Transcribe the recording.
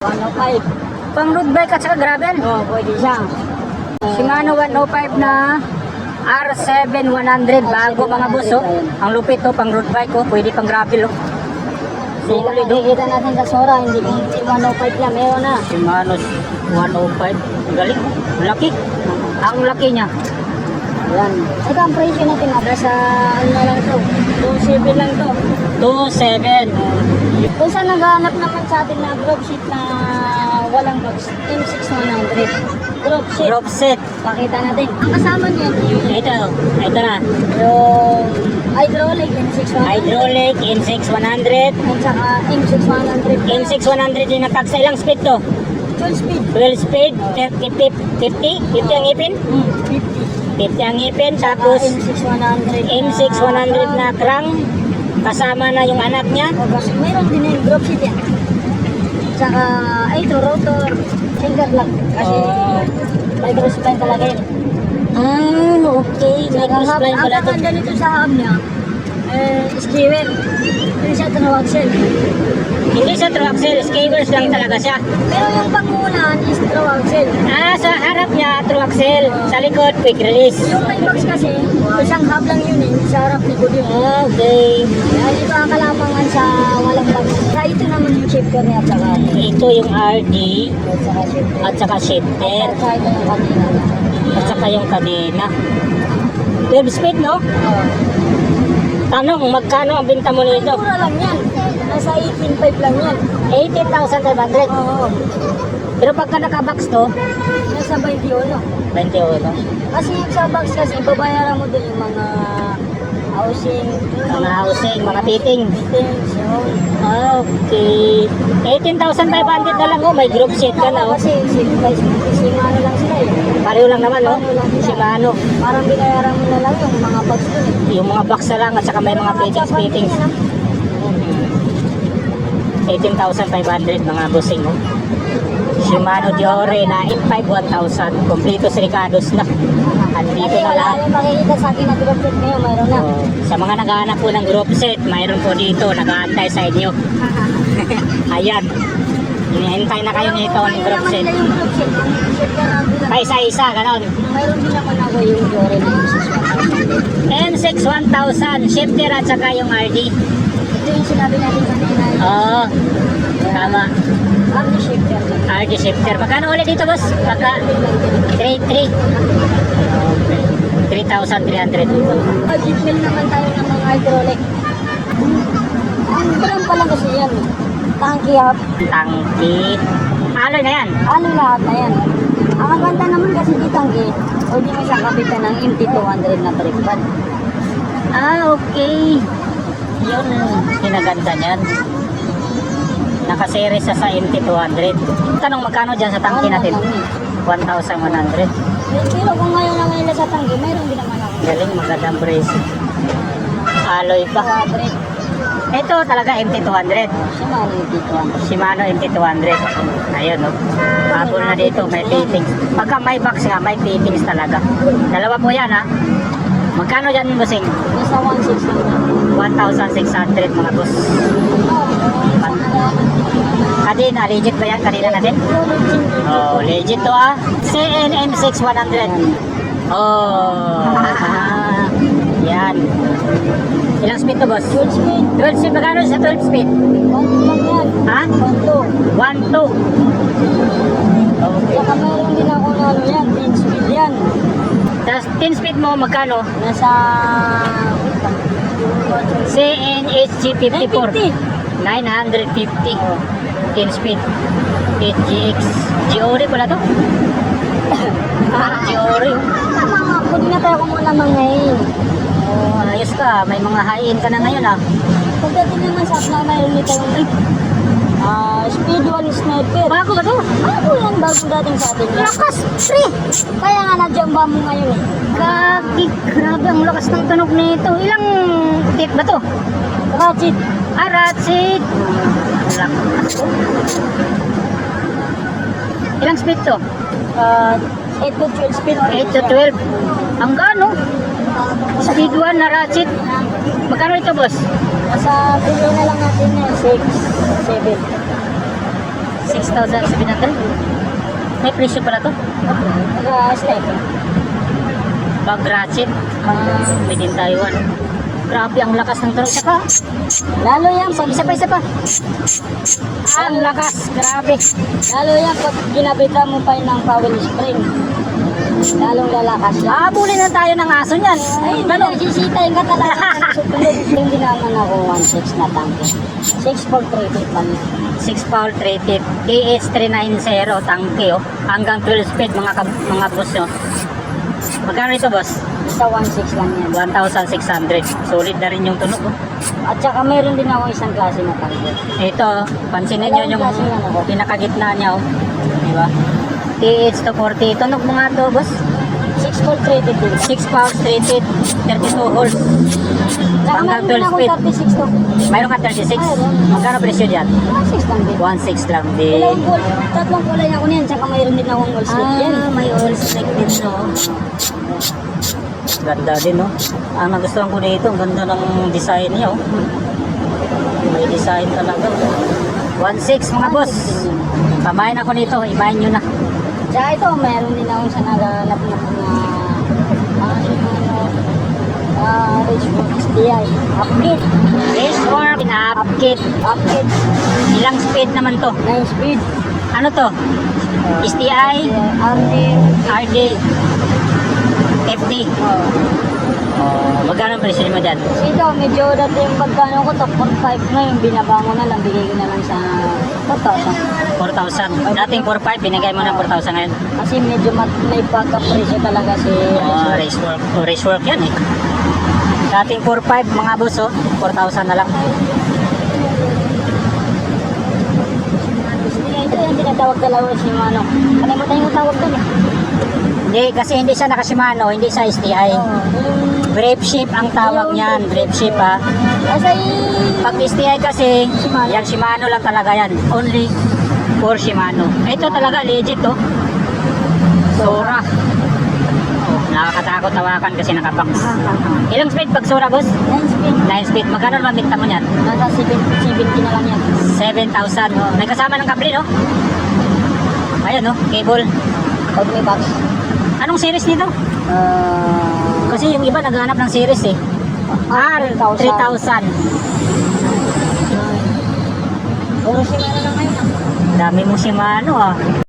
105. Pang road bike at saka gravel. Oo, pwede siya. Shimano 105 na R7 100 bago mga boss oh. Ang lupit oh, pang road bike oh, pwede pang gravel oh. Solid oh. Kita natin sa Sora, hindi 105 lang, meron na. Shimano 105. Galing. Laki. Ang laki niya. Yan. Ito ang presyo natin, nasa ano na lang ito. 2.7 lang ito. 2.7. Kung saan naghahanap naman sa atin na drop sheet na walang box, M6100. Drop sheet. Drop set. Pakita natin. Ang kasama niyo, Ito na. yung hydraulic M6100. Hydraulic N6 100. At saka M6100. N6 100 yung natag sa ilang speed to? 12 speed. 12 speed, 50 ang ipin? 50. 50 ang ipin, tapos M6100. M6 100 na crank, kasama na yung anak niya. Meron din yung drop sheet yan. Tsaka, ito, rotor, finger lock. Kasi, may crossline talaga yun. Okay. May crossline pala to. Ang ganito sa hub niya, skewer. Hindi siya tanawag shell. Hindi siya true axle, skivers lang talaga siya. Pero yung pangunan is tanawag shell. Sa harap niya, true axle. Sa likod, quick release. Yung may box kasi, isang hub lang yun eh. Sa harap ni Budin. Okay. Kaya ito ang kalamangan sa walang box. Kaya ito naman yung shifter niya. Tsaka, Ito yung RD tsaka shifter. at saka shifter Tsaka ito yung kanina. at saka yung kadena. 12 speed, no? Oo. Tanong, magkano ang binta mo nito? Mura lang yan. Nasa 18.5 lang yan. 18,500. Oo. Pero pagka naka-box to, Nasa 21. 21. Kasi yung sa box kasi, babayaran mo din yung mga housing, Mga housing, mga fitting. fittings, yun. Okay. 18,500 na lang oh, may group seat ka na oh. Kasi Shimano lang sila eh. Pareho lang naman oh. Shimano. Parang binayaran mo na lang yung mga box ko eh. Yung mga box na lang at saka may mga fittings. 18,500 mga bossing oh. Shimano Diore na M5 1000. Kompleto si Ricardo's na. Andito Kasi na wala lahat. rin makikita sa akin na drop set ngayon, mayroon na. Oh, sa mga naghahanap po ng group set, mayroon po dito, nag-aantay sa inyo. Ayan. Hinihintay na kayo nito ng group set. Yung group set, yung set ka na bilang. Pa isa-isa, ganon. Mayroon din ako na yung Diore na yung N6 1000, shifter at saka yung RD. Ito yung sinabi natin kanina. Oo, tama. Ang shifter. RD shifter. Magkano ulit dito boss? Pagka 3,300. 3,300. Jeepmail naman tayo ng mga hydraulic. Ang brand pa lang kasi yan. Tanky up. Tangki. Alloy na yan. Ano lahat na yan. Ang maganda naman kasi di tangki. Pwede mo siya kapitan ng MT200 na brake pad. Okay. Yun, kinaganda niyan. Nakaseries sa MT200. Tanong magkano dyan sa tangki natin? 1,100. Pero kung ngayon naman nila sa tangki, mayroon din naman ako. Galing, magandang brace. Alloy pa. Sa brake. Ito talaga MT200. Shimano MT200. Shimano MT200. Ayun, no. Habol na dito, may fittings. Pagka may box nga, may fittings talaga. Dalawa po yan, ha. Magkano dyan, bossing? Nasa 1,600. 1,600 mga boss. Kadena, legit ba yan? Kanina natin? Oh, legit to ah. CNM 6100. Oh. Yan. Ilang speed to boss? 12 speed. 12 speed. Magkano sa 12 speed? 1 lang yan. Ha? 1,2. 1, 2. Okay. Saka mayroon din ako na ano yan, 10 speed yan. Tapos 10 speed mo, magkano? Nasa CNHG 54. 950. 950. 10 speed. HGX. Giori pala to? Giori. Tama nga, pwede na tayo kumuna mangayin. Oh, ayos ka. May mga hain ka na ngayon ah. Pagdating naman sa upna, mayroon nito yung Speed 1 Sniper. Bago ba to? Bago yan, bagong dating sa atin. Lakas! Free! Kaya nga na-jamba mo ngayon eh. Kaki, grabe ang lakas ng tunog nito. Ilang tip ba to? Ratchet. Ratchet! Lakas to. Ilang speed to? 8 to 12 speed. 8 to 12. Ang gano? Speed 1 na ratchet. Magkano ito boss? Nasa bilhin na lang natin yan, 6, 7. 6,700. May presyo pala to. Step. Bag ratchet. Made in Taiwan. Grabe ang lakas ng tunog. Saka, Lalo yan pag isa pa. Ang lakas, grabe. Lalo yan pag ginabita mo pa yun ng foul spring. Lalong lalakas yan. Habulin na tayo ng aso niyan. Ay, Ganun. sisitayin ka talaga. Hindi naman ako 1.6 na tangke. 6 for 3 feet lang. 6 power rated. KS390 tangke oh. Hanggang 12 speed mga boss oh. Magkano ito boss? Isa 1.6 lang yan. 1,600. Solid na rin yung tunog oh. At saka meron din ako isang klase na tangke. Ito, pansinin nyo yung pinakagitna niya oh. Diba? TH240. Tunog mo nga to boss. 6 for 3 feet din. 6 power rated. 32 holes. Saka Hanggang meron din 12 ako speed. 36 to. Mayroon ka 36. Magkano presyo dyan? 1.6 lang din. 1,600 lang din. Tatlong kulay ako niyan. Saka mayroon din akong all slip yan. May all stick din no. Ganda din no. Ang nagustuhan ko dito, ang ganda ng design niya oh. May design talaga. 1,600 mga boss. Pamain ako nito, imain nyo na. Tsaka ito, meron din ako sa naghanap na Richmond SDI. Upkit. Racework, pina-upkit. Upkit. Ilang speed naman to? 9 speed. Ano to? STI, RD. RD, FD. Magkano ang presyo mo dyan? Ito, medyo dati yung pagkano ko, top 4.5 na yung binaba mo na lang, bigay ko na lang sa 4,000. 4,000. Dating 4,500, binigay mo ng 4,000 ngayon. Kasi medyo may pagka-presyo talaga si Racework. Racework yan eh. Dating 4,500 mga boss oh. 4,000 na lang. Ito yung tinatawag dalawa si Mano. Kalimutan yung tawag doon eh. Hindi, kasi hindi siya naka-Shimano, hindi siya STI. Brave Shape ang tawag niyan, Brave Shape ha. Kasi Pag STI kasi, Shimano. yan Shimano lang talaga yan. Only for Shimano. Ito talaga legit to. Sora. Nakakatakot tawakan kasi nakabox. Ilang speed pag Sora boss? 9 speed. 9 speed. Magkano naman binta mo niyan? Nasa 70 na lang yan. 7,000. May kasama ng kable no? Ayan no, cable. Pag may box. Anong series nito? Kasi yung iba naghahanap ng series eh. R3000. Puro Shimano lang ngayon. Dami mong Shimano ah.